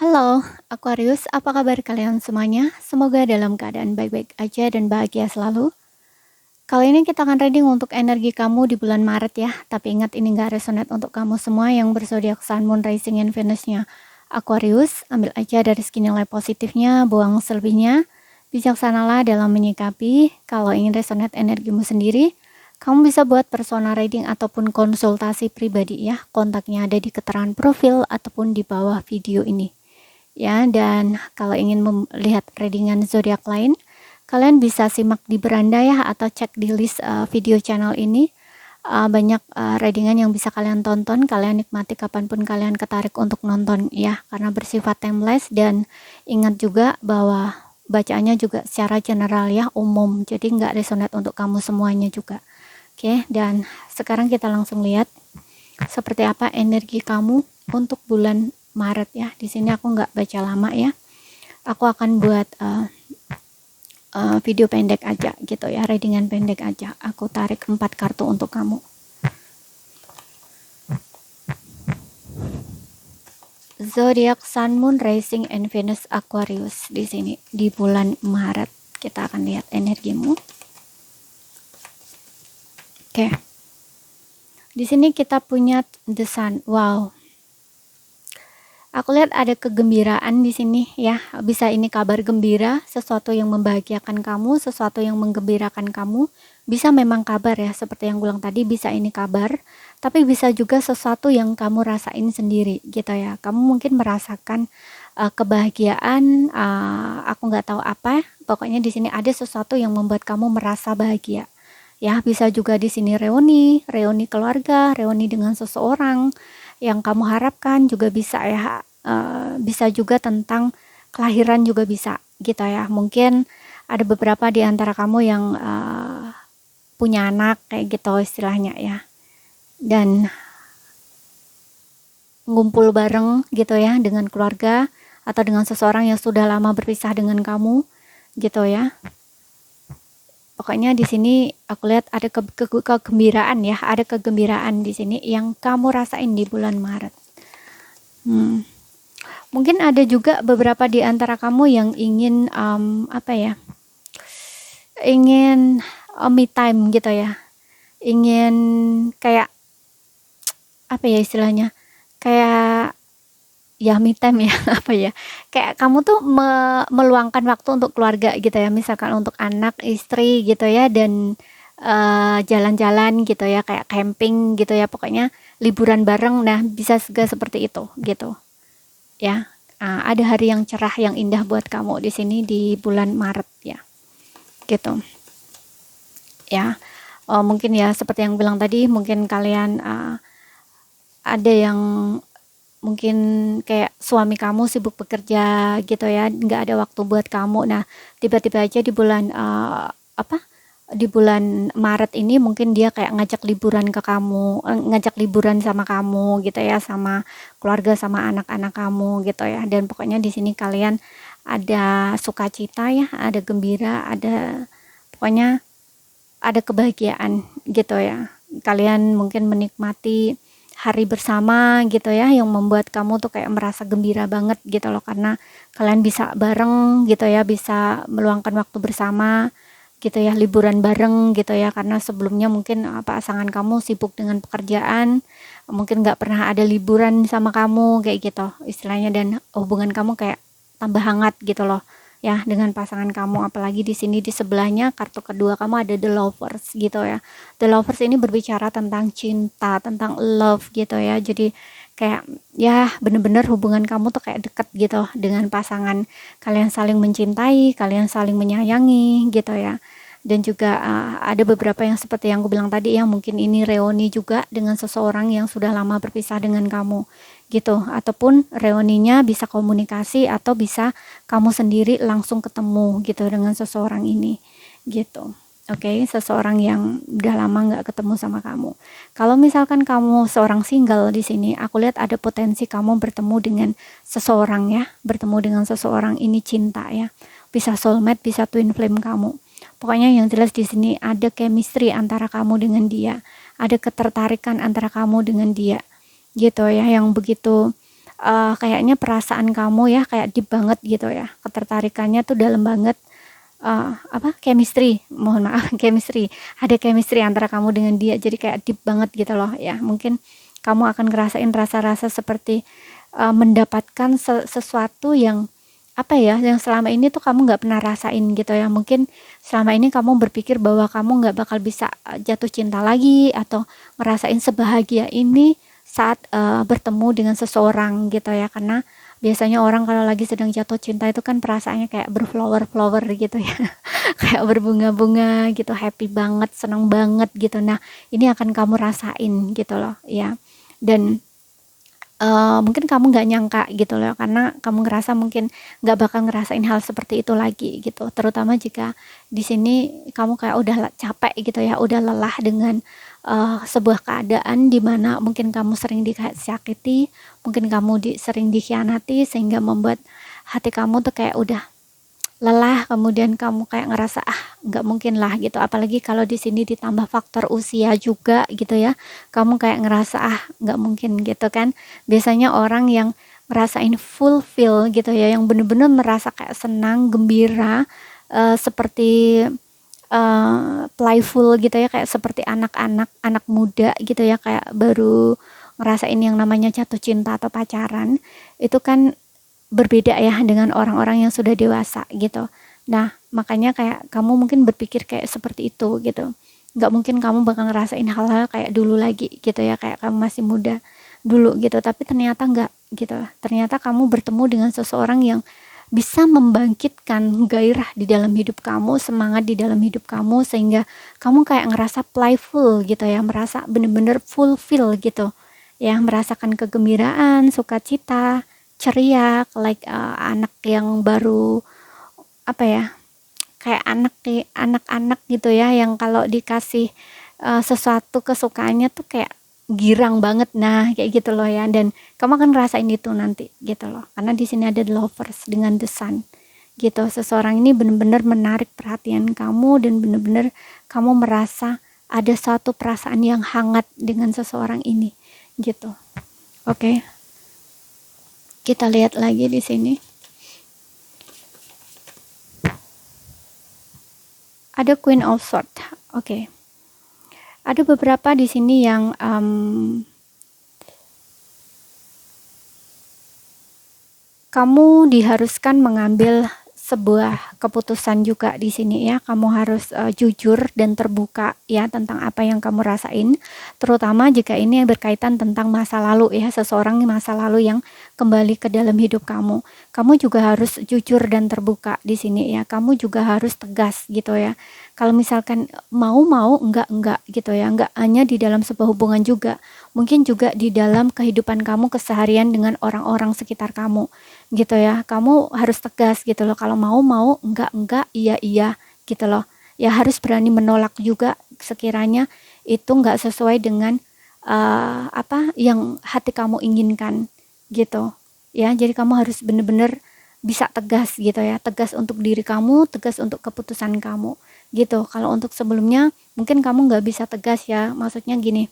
Halo, Aquarius, apa kabar kalian semuanya? Semoga dalam keadaan baik-baik aja dan bahagia selalu. Kali ini kita akan reading untuk energi kamu di bulan Maret ya. Tapi ingat ini gak resonate untuk kamu semua yang berzodiak Sun, Moon, Rising, and Venus-nya Aquarius. Ambil aja dari segi nilai positifnya, buang selebihnya. Bijaksanalah dalam menyikapi. Kalau ingin resonate energimu sendiri, kamu bisa buat personal reading ataupun konsultasi pribadi ya. Kontaknya ada di keterangan profil ataupun di bawah video ini. Ya, dan kalau ingin melihat readingan zodiak lain, kalian bisa simak di beranda ya, atau cek di list video channel ini. Banyak readingan yang bisa kalian tonton, kalian nikmati kapanpun kalian ketarik untuk nonton ya, karena bersifat timeless. Dan ingat juga bahwa bacaannya juga secara general ya, umum, jadi nggak resonate untuk kamu semuanya juga. Oke, dan sekarang kita langsung lihat seperti apa energi kamu untuk bulan Maret ya. Di sini aku nggak baca lama ya. Aku akan buat video pendek aja gitu ya, readingan pendek aja. Aku tarik 4 kartu untuk kamu. Zodiak Sun, Moon, Rising, and Venus Aquarius di sini di bulan Maret. Kita akan lihat energimu. Oke. Di sini kita punya The Sun. Wow. Aku lihat ada kegembiraan di sini ya. Bisa ini kabar gembira, sesuatu yang membahagiakan kamu, sesuatu yang menggembirakan kamu. Bisa memang kabar ya, seperti yang gue bilang tadi, bisa ini kabar. Tapi bisa juga sesuatu yang kamu rasain sendiri gitu ya. Kamu mungkin merasakan kebahagiaan, aku nggak tahu apa. Pokoknya di sini ada sesuatu yang membuat kamu merasa bahagia. Ya, bisa juga di sini reuni keluarga, reuni dengan seseorang yang kamu harapkan, juga bisa ya. Bisa juga tentang kelahiran juga bisa gitu ya. Mungkin ada beberapa di antara kamu yang punya anak kayak gitu istilahnya ya, dan ngumpul bareng gitu ya dengan keluarga atau dengan seseorang yang sudah lama berpisah dengan kamu gitu ya. Pokoknya di sini aku lihat ada kegembiraan ya, ada kegembiraan di sini yang kamu rasain di bulan Maret. Mungkin ada juga beberapa di antara kamu yang ingin ingin me time gitu ya, ingin kayak apa ya istilahnya, kayak ya me time ya apa ya, kayak kamu tuh meluangkan waktu untuk keluarga gitu ya, misalkan untuk anak, istri gitu ya, dan jalan-jalan gitu ya, kayak camping gitu ya, pokoknya liburan bareng. Nah, bisa juga seperti itu gitu ya. Ada hari yang cerah yang indah buat kamu di sini di bulan Maret ya gitu ya. Mungkin ya seperti yang bilang tadi, mungkin kalian ada yang mungkin kayak suami kamu sibuk bekerja gitu ya, nggak ada waktu buat kamu. Nah, tiba-tiba aja di bulan di bulan Maret ini mungkin dia kayak ngajak liburan ke kamu, ngajak liburan sama kamu gitu ya, sama keluarga, sama anak-anak kamu gitu ya. Dan pokoknya di sini kalian ada sukacita ya, ada gembira, ada pokoknya ada kebahagiaan gitu ya. Kalian mungkin menikmati hari bersama gitu ya, yang membuat kamu tuh kayak merasa gembira banget gitu loh, karena kalian bisa bareng gitu ya, bisa meluangkan waktu bersama gitu ya, liburan bareng gitu ya, karena sebelumnya mungkin pasangan kamu sibuk dengan pekerjaan, mungkin nggak pernah ada liburan sama kamu kayak gitu istilahnya, dan hubungan kamu kayak tambah hangat gitu loh ya dengan pasangan kamu. Apalagi di sini di sebelahnya kartu kedua kamu ada The Lovers gitu ya. The Lovers ini berbicara tentang cinta, tentang love gitu ya. Jadi kayak ya bener-bener hubungan kamu tuh kayak deket gitu dengan pasangan, kalian saling mencintai, kalian saling menyayangi gitu ya. Dan juga ada beberapa yang seperti yang aku bilang tadi ya, mungkin ini reuni juga dengan seseorang yang sudah lama berpisah dengan kamu gitu, ataupun reuninya bisa komunikasi atau bisa kamu sendiri langsung ketemu gitu dengan seseorang ini gitu. Oke, seseorang yang udah lama nggak ketemu sama kamu. Kalau misalkan kamu seorang single di sini, aku lihat ada potensi kamu bertemu dengan seseorang ya, bertemu dengan seseorang ini cinta ya, bisa soulmate, bisa twin flame kamu. Pokoknya yang jelas di sini ada chemistry antara kamu dengan dia, ada ketertarikan antara kamu dengan dia gitu ya, yang begitu kayaknya perasaan kamu ya kayak deep banget gitu ya, ketertarikannya tuh dalam banget. Chemistry, mohon maaf, chemistry, ada chemistry antara kamu dengan dia, jadi kayak deep banget gitu loh ya. Mungkin kamu akan ngerasain rasa-rasa seperti mendapatkan sesuatu yang yang selama ini tuh kamu nggak pernah rasain gitu ya. Mungkin selama ini kamu berpikir bahwa kamu nggak bakal bisa jatuh cinta lagi atau ngerasain sebahagia ini saat bertemu dengan seseorang gitu ya, karena biasanya orang kalau lagi sedang jatuh cinta itu kan perasaannya kayak berflower-flower gitu ya. Kayak berbunga-bunga gitu, happy banget, senang banget gitu. Nah, ini akan kamu rasain gitu loh ya. Dan mungkin kamu nggak nyangka gitu loh, karena kamu ngerasa mungkin nggak bakal ngerasain hal seperti itu lagi gitu, terutama jika di sini kamu kayak udah capek gitu ya, udah lelah dengan sebuah keadaan di mana mungkin kamu sering disakiti, mungkin kamu sering dikhianati, sehingga membuat hati kamu tuh kayak udah lelah, kemudian kamu kayak ngerasa nggak mungkin lah gitu, apalagi kalau di sini ditambah faktor usia juga gitu ya, kamu kayak ngerasa nggak mungkin gitu kan. Biasanya orang yang ngerasain fulfill gitu ya, yang bener-bener merasa kayak senang, gembira, seperti playful gitu ya, kayak seperti anak muda gitu ya, kayak baru ngerasain yang namanya jatuh cinta atau pacaran, itu kan berbeda ya dengan orang-orang yang sudah dewasa gitu. Nah, makanya kayak kamu mungkin berpikir kayak seperti itu gitu. Nggak mungkin kamu bakal ngerasain hal-hal kayak dulu lagi gitu ya, kayak kamu masih muda dulu gitu. Tapi ternyata enggak gitu. Ternyata kamu bertemu dengan seseorang yang bisa membangkitkan gairah di dalam hidup kamu, semangat di dalam hidup kamu, sehingga kamu kayak ngerasa playful gitu ya, merasa bener-bener fulfill gitu ya, merasakan kegembiraan, sukacita, ceria, like anak yang baru kayak anak-anak gitu ya, yang kalau dikasih sesuatu kesukaannya tuh kayak girang banget, nah kayak gitu loh ya. Dan kamu akan ngerasain itu nanti gitu loh, karena di sini ada the lovers dengan the sun gitu. Seseorang ini benar-benar menarik perhatian kamu, dan benar-benar kamu merasa ada satu perasaan yang hangat dengan seseorang ini gitu. Oke. Kita lihat lagi di sini. Ada Queen of Swords. Oke. Ada beberapa di sini yang kamu diharuskan mengambil sebuah keputusan juga di sini ya. Kamu harus jujur dan terbuka ya tentang apa yang kamu rasain, terutama jika ini berkaitan tentang masa lalu ya, seseorang di masa lalu yang kembali ke dalam hidup kamu. Kamu juga harus jujur dan terbuka di sini ya. Kamu juga harus tegas gitu ya. Kalau misalkan mau enggak gitu ya. Enggak hanya di dalam sebuah hubungan juga, mungkin juga di dalam kehidupan kamu keseharian dengan orang-orang sekitar kamu gitu ya. Kamu harus tegas gitu loh. Kalau mau, enggak, iya gitu loh. Ya harus berani menolak juga sekiranya itu enggak sesuai dengan apa yang hati kamu inginkan gitu. Ya, jadi kamu harus benar-benar bisa tegas gitu ya. Tegas untuk diri kamu, tegas untuk keputusan kamu gitu. Kalau untuk sebelumnya mungkin kamu nggak bisa tegas ya. Maksudnya gini,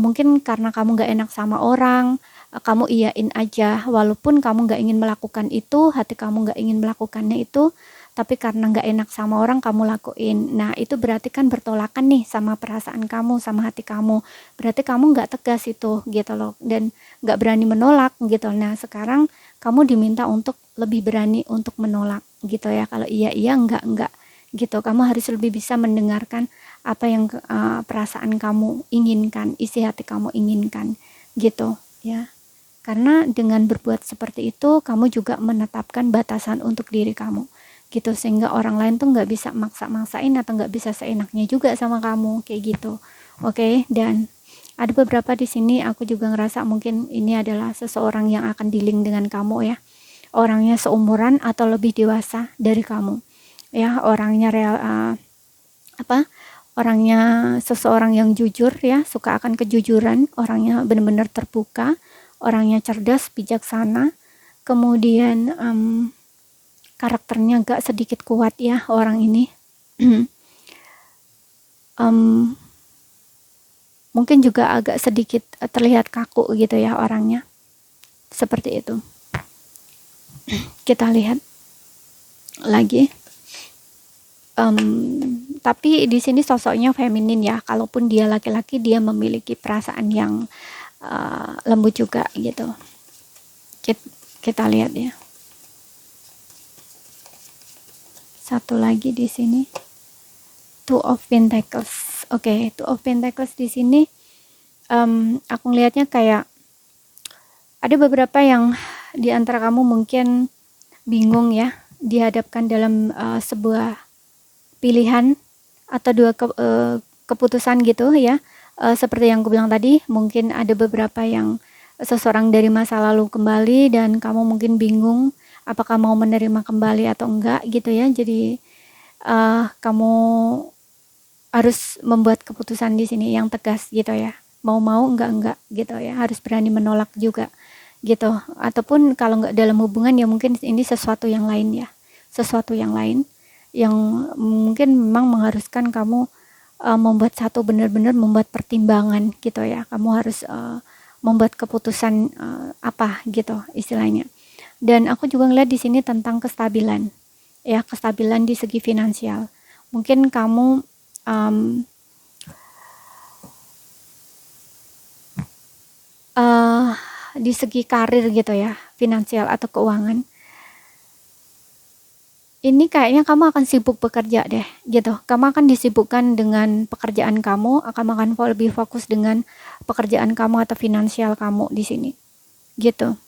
mungkin karena kamu nggak enak sama orang, kamu iyain aja, walaupun kamu nggak ingin melakukan itu, hati kamu nggak ingin melakukannya itu, tapi karena nggak enak sama orang kamu lakuin. Nah, itu berarti kan bertolakan nih sama perasaan kamu, sama hati kamu. Berarti kamu nggak tegas itu gitu loh, dan nggak berani menolak gitu. Nah, sekarang kamu diminta untuk lebih berani untuk menolak gitu ya. Kalau iya enggak gitu. Kamu harus lebih bisa mendengarkan apa yang perasaan kamu inginkan, isi hati kamu inginkan gitu ya. Karena dengan berbuat seperti itu, kamu juga menetapkan batasan untuk diri kamu gitu, sehingga orang lain tuh nggak bisa maksa-maksain atau nggak bisa seenaknya juga sama kamu kayak gitu. Oke. Dan ada beberapa di sini aku juga ngerasa mungkin ini adalah seseorang yang akan dealing dengan kamu ya, orangnya seumuran atau lebih dewasa dari kamu ya, orangnya orangnya seseorang yang jujur ya, suka akan kejujuran, orangnya benar-benar terbuka, orangnya cerdas, bijaksana, kemudian karakternya gak sedikit kuat ya orang ini. Mungkin juga agak sedikit terlihat kaku gitu ya orangnya, Seperti itu. Kita lihat lagi. Tapi di sini sosoknya feminin ya. Kalaupun dia laki-laki, dia memiliki perasaan yang lembut juga gitu. Kita lihat ya. Satu lagi di sini, Two of Pentacles. Oke, Two of Pentacles di sini, aku ngelihatnya kayak ada beberapa yang di antara kamu mungkin bingung ya, dihadapkan dalam sebuah pilihan atau dua keputusan gitu ya. Seperti yang aku bilang tadi, mungkin ada beberapa yang seseorang dari masa lalu kembali dan kamu mungkin bingung apakah mau menerima kembali atau enggak gitu ya. Jadi kamu harus membuat keputusan di sini yang tegas gitu ya. Mau enggak gitu ya. Harus berani menolak juga gitu. Ataupun kalau enggak dalam hubungan ya mungkin ini sesuatu yang lain ya. Sesuatu yang lain yang mungkin memang mengharuskan kamu membuat satu benar-benar membuat pertimbangan gitu ya. Kamu harus membuat keputusan apa gitu istilahnya. Dan aku juga ngeliat di sini tentang kestabilan ya, kestabilan di segi finansial. Mungkin kamu di segi karir gitu ya, finansial atau keuangan. Ini kayaknya kamu akan sibuk bekerja deh, gitu. Kamu akan disibukkan dengan pekerjaan kamu, akan lebih fokus dengan pekerjaan kamu atau finansial kamu di sini, gitu.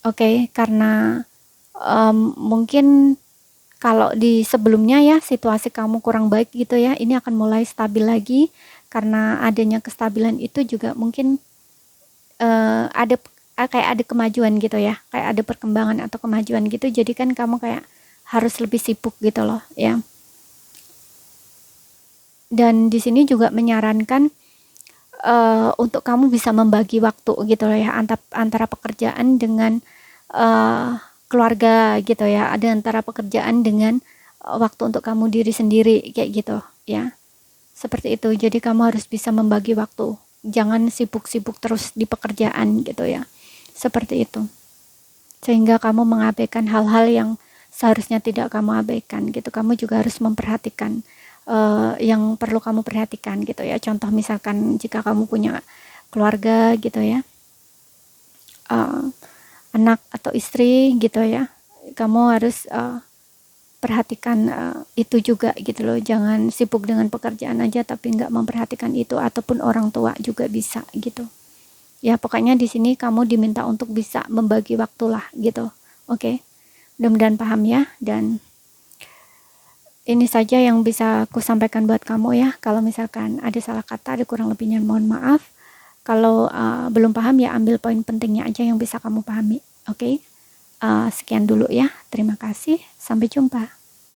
Oke, karena mungkin kalau di sebelumnya ya situasi kamu kurang baik gitu ya, ini akan mulai stabil lagi karena adanya kestabilan itu juga mungkin ada kayak ada kemajuan gitu ya, kayak ada perkembangan atau kemajuan gitu. Jadi kan kamu kayak harus lebih sibuk gitu loh ya. Dan di sini juga menyarankan untuk kamu bisa membagi waktu gitu loh ya, antara pekerjaan dengan keluarga gitu ya, ada antara pekerjaan dengan waktu untuk kamu diri sendiri kayak gitu ya. Seperti itu. Jadi kamu harus bisa membagi waktu. Jangan sibuk-sibuk terus di pekerjaan gitu ya. Seperti itu. Sehingga kamu mengabaikan hal-hal yang seharusnya tidak kamu abaikan gitu. Kamu juga harus memperhatikan yang perlu kamu perhatikan gitu ya. Contoh misalkan jika kamu punya keluarga gitu ya, anak atau istri gitu ya, kamu harus perhatikan itu juga gitu loh. Jangan sibuk dengan pekerjaan aja tapi nggak memperhatikan itu, ataupun orang tua juga bisa gitu ya. Pokoknya di sini kamu diminta untuk bisa membagi waktu lah gitu. Oke. Mudah-mudahan paham ya. Dan ini saja yang bisa aku sampaikan buat kamu ya. Kalau misalkan ada salah kata, ada kurang lebihnya mohon maaf. Kalau belum paham ya ambil poin pentingnya aja yang bisa kamu pahami. Oke. Sekian dulu ya. Terima kasih. Sampai jumpa.